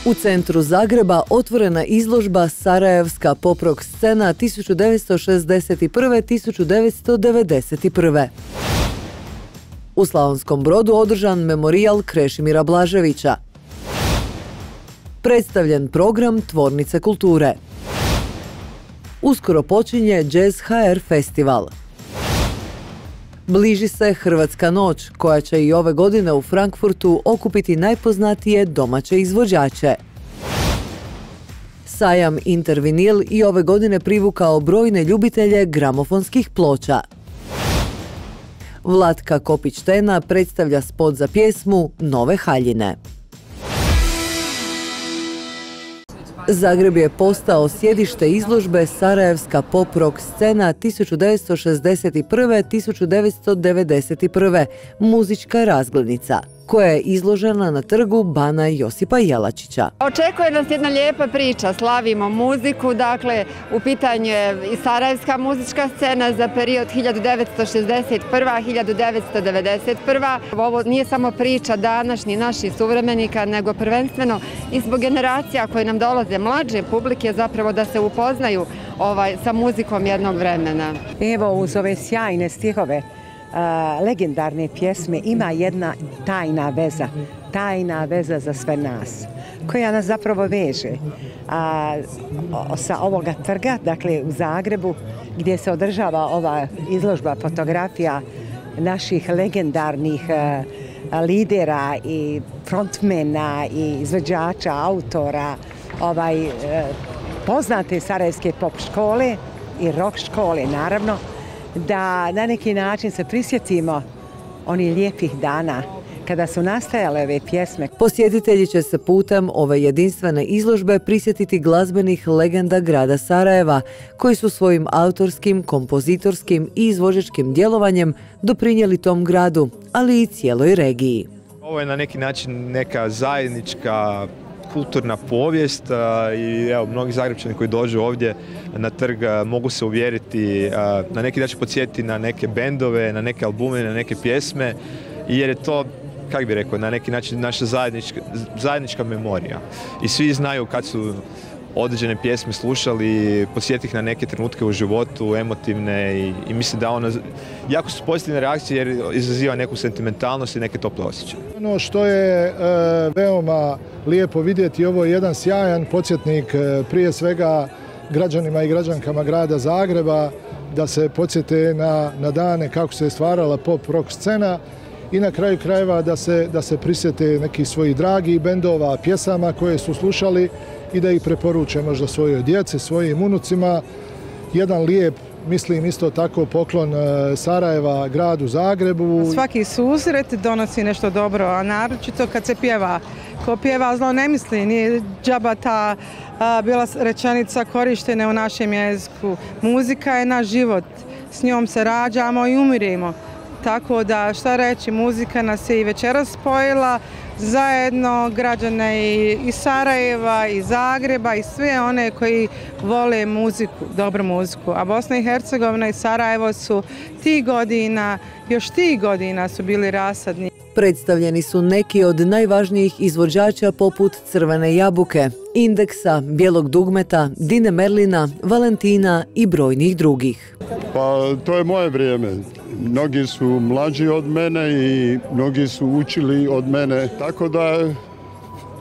U centru Zagreba otvorena izložba Sarajevska pop-rock scena 1961-1991. U Slavonskom Brodu održan memorijal Krešimira Blaževića. Predstavljen program Tvornice kulture. Uskoro počinje Jazz HR festival. Bliži se Hrvatska noć, koja će i ove godine u Frankfurtu okupiti najpoznatije domaće izvođače. Sajam Intervinil i ove godine privukao brojne ljubitelje gramofonskih ploča. Vlatka Kopić-Tena predstavlja spot za pjesmu Nove haljine. Zagreb je postao sjedište izložbe Sarajevska pop-rock scena 1961-1991. muzička razglednica, koja je izložena na trgu Bana Josipa Jelačića. Očekuje nas jedna lijepa priča, slavimo muziku, dakle u pitanju je i sarajevska muzička scena za period 1961-1991. Ovo nije samo priča današnjih naših suvremenika, nego prvenstveno i zbog generacija koje nam dolaze, mlađe publike, zapravo da se upoznaju sa muzikom jednog vremena. Evo, uz ove sjajne stihove, legendarne pjesme ima jedna tajna veza za sve nas, koja nas zapravo veže sa ovoga trga, dakle u Zagrebu, gdje se održava ova izložba fotografija naših legendarnih lidera i frontmena i izvođača, autora, poznate sarajevske pop škole i rock škole, naravno, da na neki način se prisjetimo onih lijepih dana kada su nastajale ove pjesme. Posjetitelji će se putem ove jedinstvene izložbe prisjetiti glazbenih legenda grada Sarajeva, koji su svojim autorskim, kompozitorskim i izvođačkim djelovanjem doprinijeli tom gradu, ali i cijeloj regiji. Ovo je na neki način neka zajednička kulturna povijest i evo, mnogi Zagrepčani koji dođu ovdje na trg mogu se uvjeriti, na neki način podsjetiti na neke bendove, na neke albume, na neke pjesme, jer je to, kako bi rekao, na neki način naša zajednička memorija. I svi znaju kad su određene pjesme slušali, podsjeti ih na neke trenutke u životu, emotivne i mislim da ono, jako su pozitivne reakcije jer izaziva neku sentimentalnost i neke tople osjećaje. Ono što je veoma lijepo vidjeti, ovo je jedan sjajan podsjetnik prije svega građanima i građankama grada Zagreba, da se podsjete na dane kako se je stvarala pop rock scena i na kraju krajeva da se prisjete nekih svojih dragih bendova, pjesama koje su slušali i da ih preporuče možda svojoj djeci, svojim unucima. Jedan lijep, mislim isto tako, poklon Sarajeva gradu Zagrebu. Svaki susret donosi nešto dobro, a naročito kad se pjeva. Ko pjeva zlo ne misli, nije džaba ta bila rečenica korištena u našem jeziku. Muzika je naš život, s njom se rađamo i umiremo. Tako da, šta reći, muzika nas je i večeras spojila zajedno, građane i Sarajeva, i Zagreba, i sve one koji vole muziku, dobru muziku. A Bosna i Hercegovina i Sarajevo su još tih godina su bili rasadni. Predstavljeni su neki od najvažnijih izvođača poput Crvene jabuke, Indeksa, Bijelog dugmeta, Dine Merlina, Valentina i brojnih drugih. Pa to je moje vrijeme. Mnogi su mlađi od mene i mnogi su učili od mene, tako da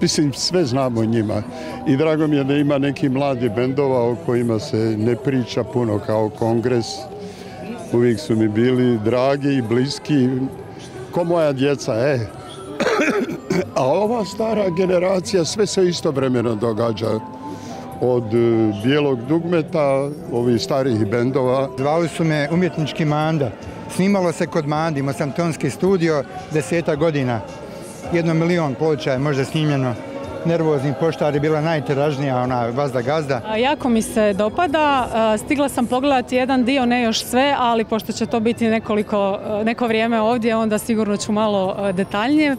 mislim sve znamo o njima. I drago mi je da ima neki mladi bendova o kojima se ne priča puno kao Kongres. Uvijek su mi bili dragi i bliski, ko moja djeca, A ova stara generacija sve se istovremeno događa. Od Bijelog dugmeta, ovih starijih bendova. Zvali su me umjetnički Manda. Snimalo se kod Mandi, imao sam tonski studio 10 godina. 1 milion ploča je možda snimljeno. Nervozni poštar je bila najtiražnija, ona Vazda Gazda. Jako mi se dopada, stigla sam pogledati jedan dio, ne još sve, ali pošto će to biti neko vrijeme ovdje, onda sigurno ću malo detaljnije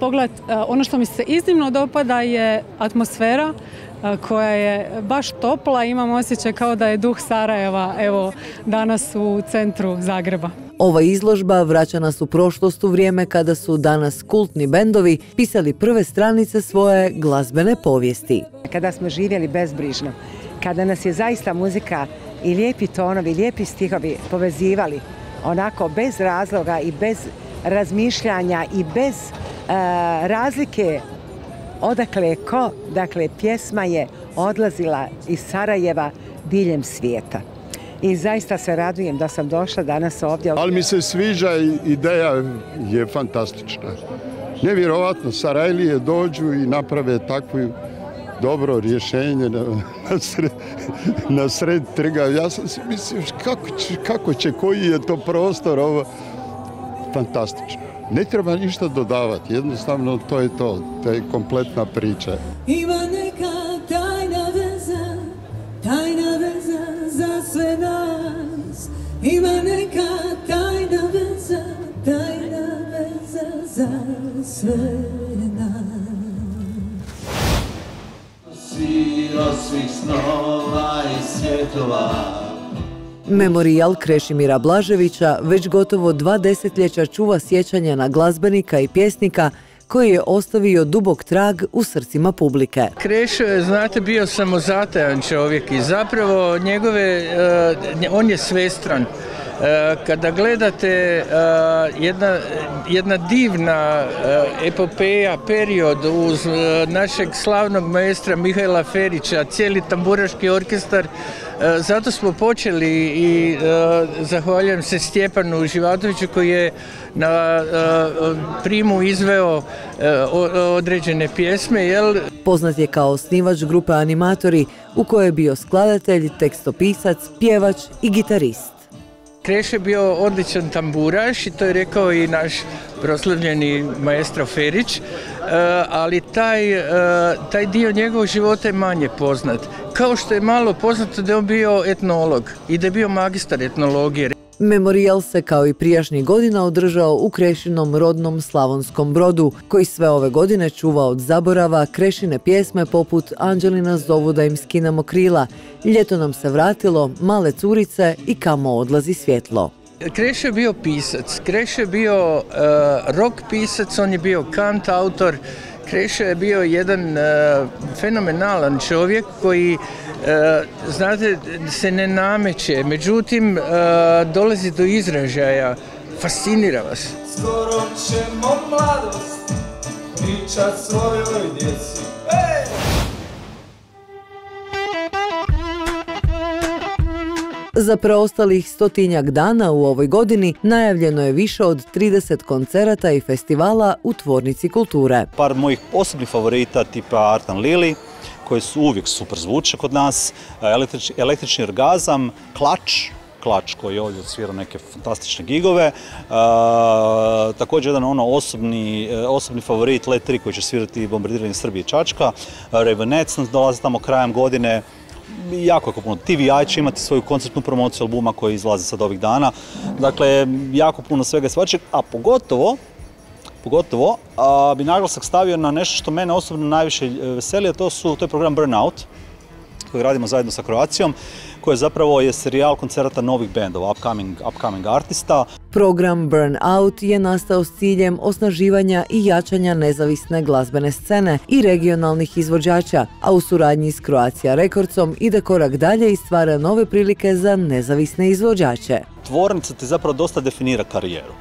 pogledati. Ono što mi se iznimno dopada je atmosfera koja je baš topla. Imam osjećaj kao da je duh Sarajeva evo danas u centru Zagreba. Ova izložba vraća nas u prošlost u vrijeme kada su danas kultni bendovi pisali prve stranice svoje glazbene povijesti. Kada smo živjeli bezbrižno, kada nas je zaista muzika i lijepi tonovi, lijepi stihovi povezivali onako bez razloga i bez razmišljanja i bez razlike odakle je ko, dakle pjesma je odlazila iz Sarajeva diljem svijeta. I zaista se radujem da sam došla danas ovdje. Ali mi se sviđa, ideja je fantastična. Nevjerovatno, Sarajlije dođu i naprave takvo dobro rješenje na sred trga. Ja sam si mislio kako će, koji je to prostor, ovo fantastično. Ne treba ništa dodavati, jednostavno to je kompletna priča. Ima neka tajna veza za sve nas. Ima neka tajna veza za sve nas. Sviro svih snova i svjetova. Memorijal Krešimira Blaževića već gotovo 2 desetljeća čuva sjećanja na glazbenika i pjesnika koji je ostavio dubok trag u srcima publike. Krešo je, znate, bio samozatajan čovjek i zapravo on je svestran. Kada gledate jedna divna epopeja, period uz našeg slavnog maestra Mihajla Ferića, cijeli tamburaški orkestar, zato smo počeli i zahvaljujem se Stjepanu Živatoviću koji je na primu izveo određene pjesme. Poznat je kao osnivač grupe Animatori u kojoj je bio skladatelj, tekstopisac, pjevač i gitarist. Krešo je bio odličan tamburaš i to je rekao i naš proslavljeni maestro Ferić, ali taj dio njegovog života je manje poznat. Kao što je malo poznato da je on bio etnolog i da je bio magistar etnologije. Memorijal se kao i prijašnjih godina održao u Krešinom rodnom Slavonskom Brodu, koji sve ove godine čuva od zaborava Krešine pjesme poput Anđelina zovu da im skinemo krila, Ljeto nam se vratilo, Male curice i Kamo odlazi svjetlo. Krešo je bio pisac, Krešo je bio rock pisac, on je bio kant autor. Krešo je bio jedan fenomenalan čovjek koji, znate, se ne nameće, međutim dolazi do izražaja, fascinira vas. Skoro ćemo mladost pričat svojoj djeci. Za preostalih 100-tinjak dana u ovoj godini najavljeno je više od 30 koncerata i festivala u Tvornici kulture. Par mojih osobnih favorita tipa Art and Lily, koji su uvijek super zvuče kod nas, Električni orgazam, Klač koji je ovdje odsvirao neke fantastične gigove, također jedan osobni favorit Let 3 koji će svirati Bombardiranje Srbije i Čačka, Ravenettes nas dolaze tamo krajem godine. Jako puno. TVI će imati svoju koncertnu promociju albuma koji izlazi sad ovih dana. Dakle, jako puno svega svačeg, a pogotovo bi naglasak stavio na nešto što mene osobno najviše veseli, a to je program Burnout, koji radimo zajedno sa Croacijom, koji zapravo je serijal koncerata novih bendova, upcoming artista. Program Burnout je nastao s ciljem osnaživanja i jačanja nezavisne glazbene scene i regionalnih izvođača, a u suradnji s Croatia Recordsom ide korak dalje i stvara nove prilike za nezavisne izvođače. Tvornica ti zapravo dosta definira karijeru.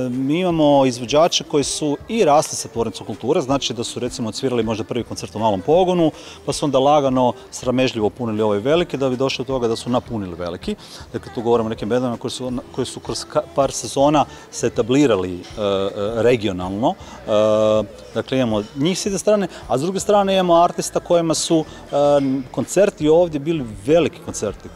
Mi imamo izvođače koji su i rasli sa Tvornicom kulture, znači da su recimo odsvirali možda prvi koncert u malom pogonu, pa su onda lagano, sramežljivo punili ovaj veliki, da bi došli do toga da su napunili veliki. Dakle, tu govorimo o nekim bendovima koji su kroz par sezona se etablirali regionalno. Dakle, imamo njih s jedne strane, a s druge strane imamo artista kojima su koncerti ovdje bili veliki koncerti,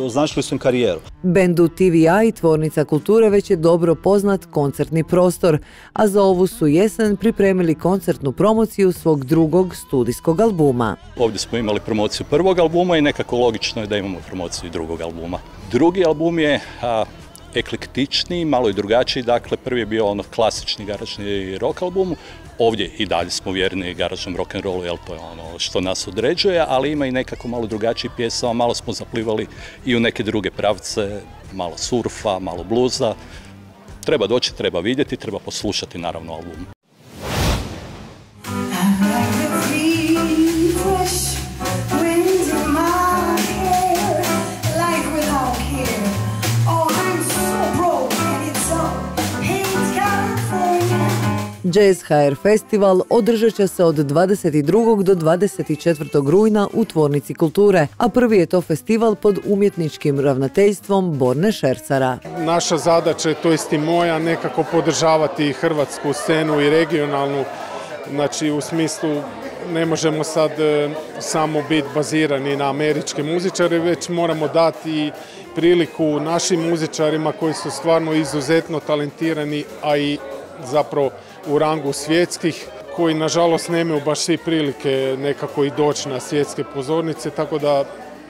označili su im karijeru. Bendu TVI Tvornica kulture već je dobro poznat koncertni prostor, a za ovu su jesen pripremili koncertnu promociju svog drugog studijskog albuma. Ovdje smo imali promociju prvog albuma i nekako logično je da imamo promociju drugog albuma. Drugi album je eklektičniji, malo i drugačiji, dakle prvi je bio klasični garažni rock album, Ovdje i dalje smo vjerni garažnom rock'n'rollu, jer to je ono što nas određuje, ali ima i nekako malo drugačiji pjesama, malo smo zaplivali i u neke druge pravce, malo surfa, malo bluza. Treba doći, treba vidjeti, treba poslušati naravno album. Jazz HR festival održat će se od 22. do 24. rujna u Tvornici kulture, a prvi je to festival pod umjetničkim ravnateljstvom Borne Šercara. Naša zadaća je, to jest i moja, nekako podržavati hrvatsku scenu i regionalnu, znači u smislu ne možemo sad samo biti bazirani na američke muzičare, već moramo dati priliku našim muzičarima koji su stvarno izuzetno talentirani, a i zapravo u rangu svjetskih, koji nažalost nemaju baš svi prilike nekako i doći na svjetske pozornice, tako da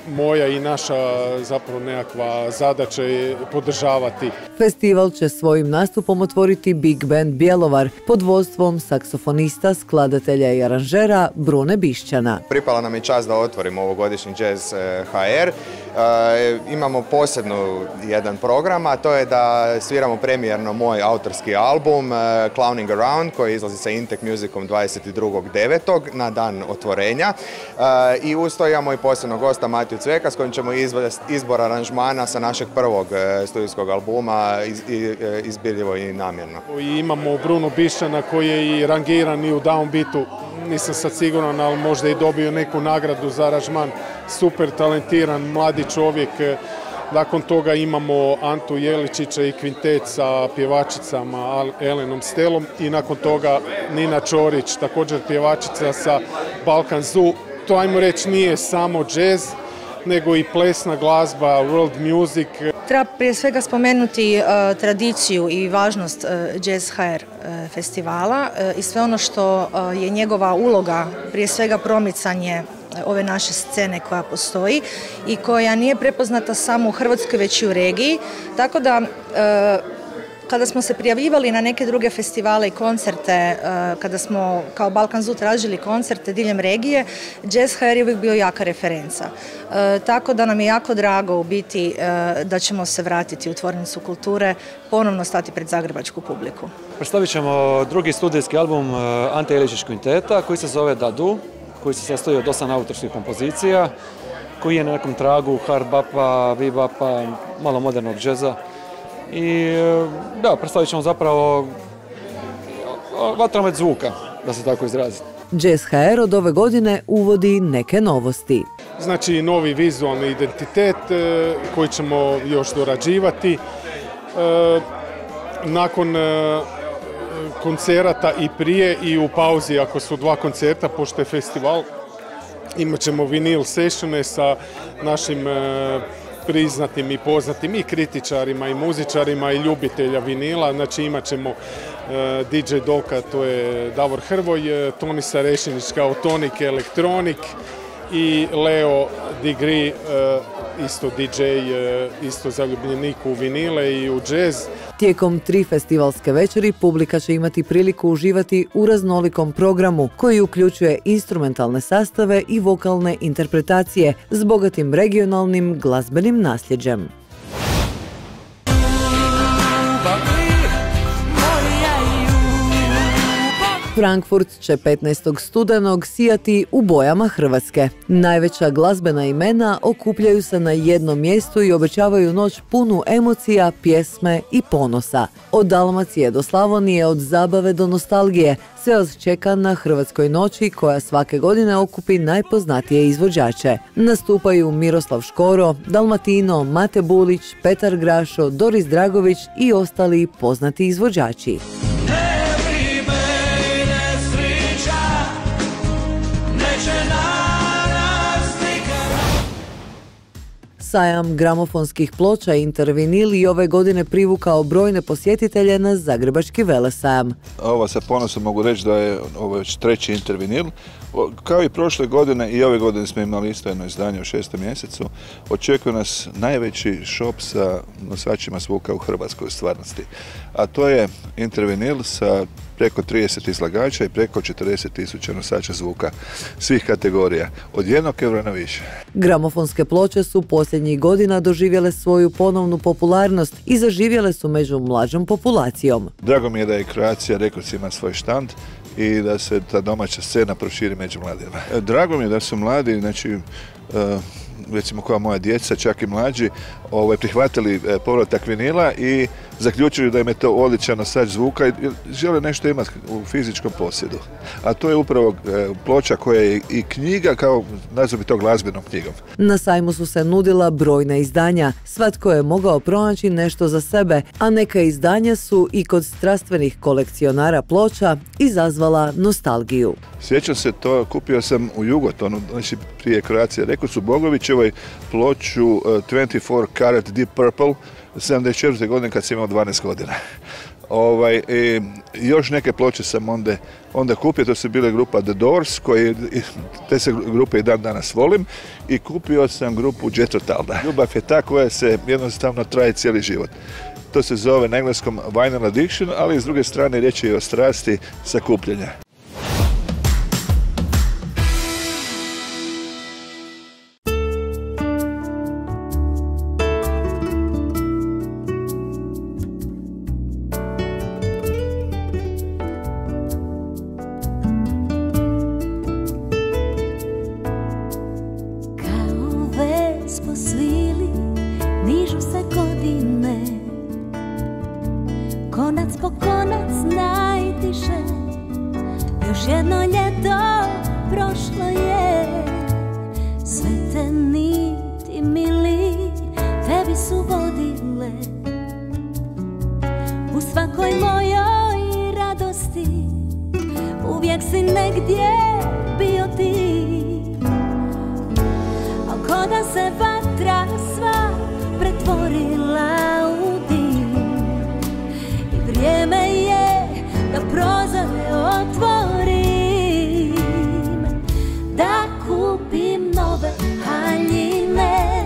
moja i naša zapravo nekakva zadaća je podržavati. Festival će svojim nastupom otvoriti Big Band Bjelovar pod vodstvom saksofonista, skladatelja i aranžera Brune Bišćana. Pripala nam je čast da otvorimo ovogodišnji Jazz HR. Imamo posebno jedan program, a to je da sviramo premijerno moj autorski album Clowning Around, koji izlazi sa Intec Musicom 22.9. na dan otvorenja. I uz to imamo i posebnog gosta Matiju Cveka, s kojim ćemo izbor aranžmana sa našeg prvog studijskog albuma Izbirljivo i namjerno. I imamo Brunu Bišćana koji je i rangiran i u Downbeatu, nisam sad siguran, ali možda i dobio neku nagradu za aranžman. Super talentiran, mladi čovjek. Nakon toga imamo Antu Jeličića i kvintet sa pjevačicama Elenom Stelom i nakon toga Nina Čorić, također pjevačica sa Balkan Zoo. To, ajmo reći, nije samo jazz, nego i plesna glazba, world music. Treba prije svega spomenuti tradiciju i važnost Jazz HR festivala i sve ono što je njegova uloga, prije svega promicanje ove naše scene koja postoji i koja nije prepoznata samo u Hrvatskoj, već i u regiji. Tako da kada smo se prijavljivali na neke druge festivale i koncerte, kada smo kao Balkan Zoo tražili koncerte diljem regije, Jazz HR je uvijek bio jaka referenca. Tako da nam je jako drago u biti da ćemo se vratiti u Tvornicu kulture, ponovno stati pred zagrebačku publiku. Predstavit ćemo drugi studijski album Ante Jeličić kvinteta koji se zove Dadu, koji se sastoji od 8 autorskih kompozicija, koji je na nekom tragu hard bapa, bebapa, malo modernog džeza. I da, predstavit ćemo zapravo vatromet zvuka, da se tako izrazi. Jazz HR od ove godine uvodi neke novosti. Znači novi vizualni identitet koji ćemo još dorađivati. Nakon koncerata i prije i u pauzi, ako su dva koncerta, pošto je festival, imat ćemo vinil sessione sa našim priznatim i poznatim i kritičarima i muzičarima i ljubitelja vinila. Znači imat ćemo DJ Doka, to je Davor Hrvoj, Toni Sarešinić kao Tonik Elektronik i Leo Digri, isto DJ, isto zaljubljenik u vinile i u džez. Tijekom 3 festivalske večeri publika će imati priliku uživati u raznolikom programu koji uključuje instrumentalne sastave i vokalne interpretacije s bogatim regionalnim glazbenim nasljeđem. Frankfurt će 15. studenog sijati u bojama Hrvatske. Najveća glazbena imena okupljaju se na jednom mjestu i obećavaju noć punu emocija, pjesme i ponosa. Od Dalmacije do Slavonije, od zabave do nostalgije, sve vas čeka na Hrvatskoj noći koja svake godine okupi najpoznatije izvođače. Nastupaju Miroslav Škoro, Dalmatino, Mate Bulić, Petar Grašo, Doris Dragović i ostali poznati izvođači. Sajam gramofonskih ploča Intervinil i ove godine privukao brojne posjetitelje na Zagrebački velesajam. Ovo sa ponosom mogu reći da je ovo već 3. Intervinil. Kao i prošle godine i ove godine smo imali isto jedno izdanje u 6. mjesecu. Očekuje nas najveći šop sa nosačima zvuka u Hrvatskoj stvarnosti. A to je Intervinil sa preko 30 izlagača i preko 40.000 nosača zvuka svih kategorija, od €1 na više. Gramofonske ploče su posljednjih godina doživjele svoju ponovnu popularnost i zaživjele su među mlađom populacijom. Drago mi je da je Croatia Records ima svoj štand i da se ta domaća scena proširi među mladima. Drago mi je da su mladi, znači recimo koja moja djeca, čak i mlađi, prihvatili povratak vinila i zaključili da im je to odličan nosač zvuka i žele nešto imati u fizičkom posjedu. A to je upravo ploča koja je i knjiga, kao nazvati to glazbenom knjigom. Na sajmu su se nudila brojna izdanja, svatko je mogao pronaći nešto za sebe, a neka izdanja su i kod strastvenih kolekcionara ploča izazvala nostalgiju. Sjećam se to, kupio sam u Jugotonu, znači prije Croatia Records u Bogovićevoj ploču 24 Karat Deep Purple, 74. godine kad sam imao 12 godina. Još neke ploče sam onda kupio, to su bile grupa The Doors, te se grupe i dan danas volim, i kupio sam grupu Jethro Tull. Ljubav je ta koja se jednostavno traje cijeli život. To se zove na engleskom vinyl addiction, ali s druge strane riječ je i o strasti sakupljanja. Konac po konac najtiše, još jedno ljeto prošlo je. Sve te niti mili tebi su vodile, u svakoj mojoj radosti uvijek si negdje bio ti. A ko da se vatra sva pretvorila u dim, i vrijeme je da prozore otvorim, da kupim nove haljine,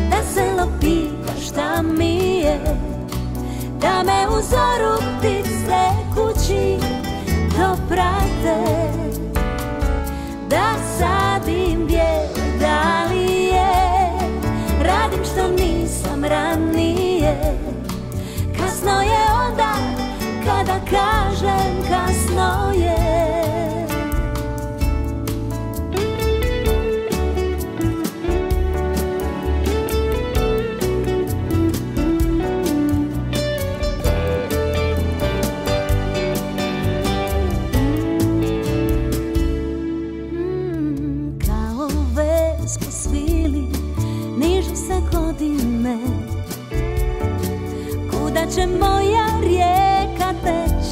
da se lopita šta mi je, da me u zoru ptice kući doprate, da sadim bijele dalije, radim što nisam ranije. Kasno je onda kada kažem kasno je. Kao vez po svili nižu se godine, kuda će moja rijeka teć,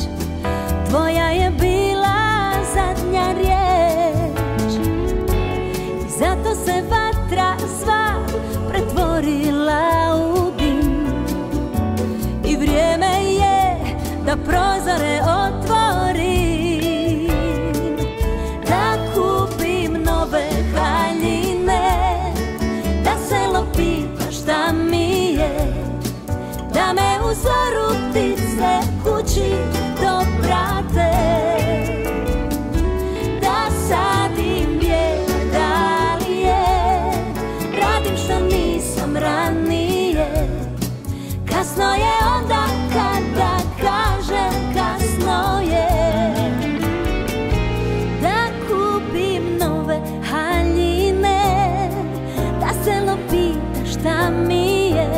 tvoja je bila zadnja riječ. I zato se vatra sva pretvorila u dim, i vrijeme je da prozore otvorim, da kupim nove haljine, da se lopita šta mi je, da me u zoru ptice kući doprate, da sadim bijele dalije, radim što nisam ranije. Kasno je onda kada kažem kasno je, da kupim nove haljine, da se lopita šta mi je,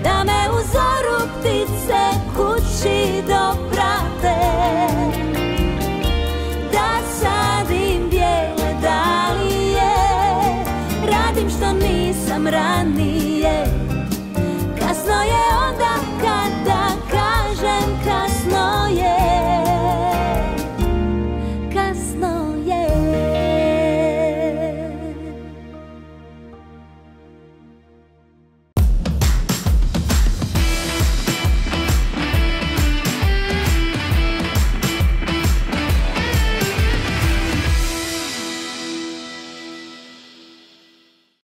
da me u zoru ptice kući doprate, da sadim bijele dalije, radim što nisam ranije.